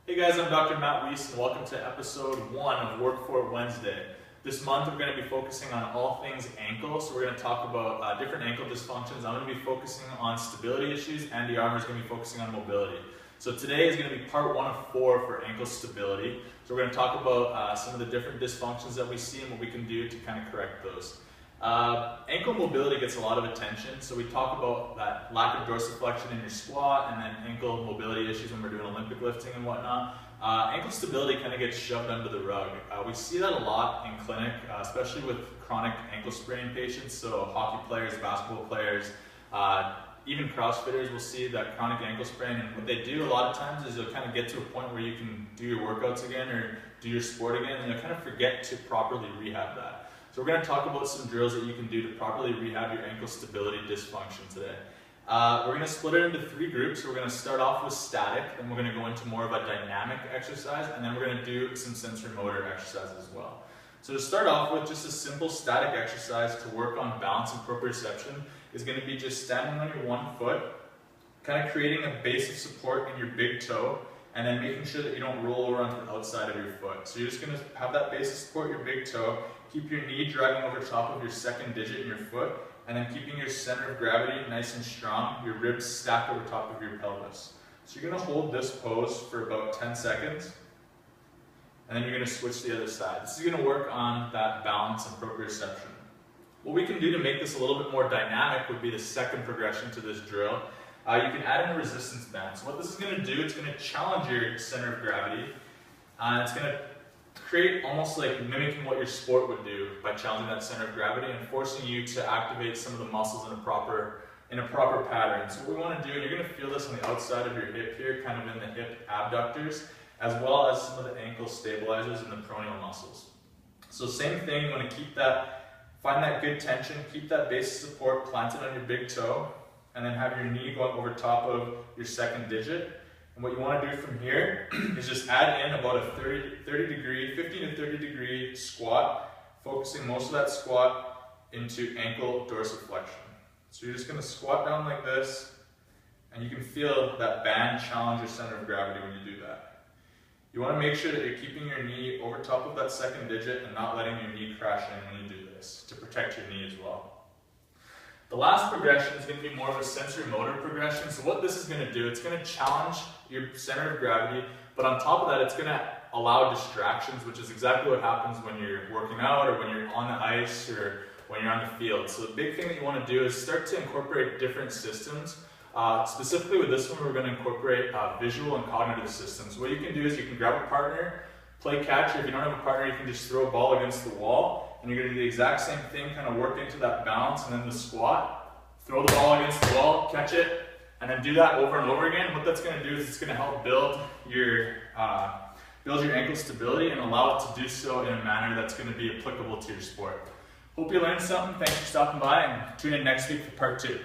Hey guys, I'm Dr. Matt Weiss and welcome to episode 1 of Work For It Wednesday. This month we're going to be focusing on all things ankle, so we're going to talk about different ankle dysfunctions. I'm going to be focusing on stability issues and the armor is going to be focusing on mobility. So today is going to be part 1 of 4 for ankle stability. So we're going to talk about some of the different dysfunctions that we see and what we can do to kind of correct those. Ankle mobility gets a lot of attention, so we talk about that lack of dorsiflexion in your squat and then ankle mobility issues when we're doing Olympic lifting and whatnot. Ankle stability kind of gets shoved under the rug. We see that a lot in clinic, especially with chronic ankle sprain patients, so hockey players, basketball players, even CrossFitters will see that chronic ankle sprain, and what they do a lot of times is you'll kind of get to a point where you can do your workouts again or do your sport again, and you'll kind of forget to properly rehab that. So we're going to talk about some drills that you can do to properly rehab your ankle stability dysfunction today. We're going to split it into 3 groups. We're going to start off with static, then we're going to go into more of a dynamic exercise, and then we're going to do some sensory motor exercises as well. So to start off with, just a simple static exercise to work on balance and proprioception is going to be just standing on your one foot, kind of creating a base of support in your big toe, and then making sure that you don't roll over onto the outside of your foot. So you're just going to have that base of support, your big toe, keep your knee dragging over top of your second digit in your foot, and then keeping your center of gravity nice and strong, your ribs stacked over top of your pelvis. So you're going to hold this pose for about 10 seconds, and then you're going to switch to the other side. This is going to work on that balance and proprioception. What we can do to make this a little bit more dynamic would be the second progression to this drill. You can add in a resistance band. So what this is going to do, it's going to challenge your center of gravity, and it's going to create almost like mimicking what your sport would do by challenging that center of gravity and forcing you to activate some of the muscles in a proper pattern. So what we want to do, and you're going to feel this on the outside of your hip here, kind of in the hip abductors, as well as some of the ankle stabilizers and the peroneal muscles. So same thing, you want to find that good tension, keep that base of support planted on your big toe, and then have your knee going over top of your second digit. And what you want to do from here is just add in about a 15 to 30 degree squat, focusing most of that squat into ankle dorsiflexion. So you're just going to squat down like this, and you can feel that band challenge your center of gravity when you do that. You want to make sure that you're keeping your knee over top of that second digit and not letting your knee crash in when you do this, to protect your knee as well. The last progression is going to be more of a sensory motor progression. So what this is going to do, it's going to challenge your center of gravity, but on top of that, it's going to allow distractions, which is exactly what happens when you're working out or when you're on the ice or when you're on the field. So the big thing that you want to do is start to incorporate different systems. Specifically with this one, we're going to incorporate visual and cognitive systems. What you can do is you can grab a partner, play catch, or if you don't have a partner, you can just throw a ball against the wall. And you're going to do the exact same thing, kind of work into that balance and then the squat. Throw the ball against the wall, catch it, and then do that over and over again. What that's going to do is it's going to help build your ankle stability and allow it to do so in a manner that's going to be applicable to your sport. Hope you learned something. Thanks for stopping by and tune in next week for part 2.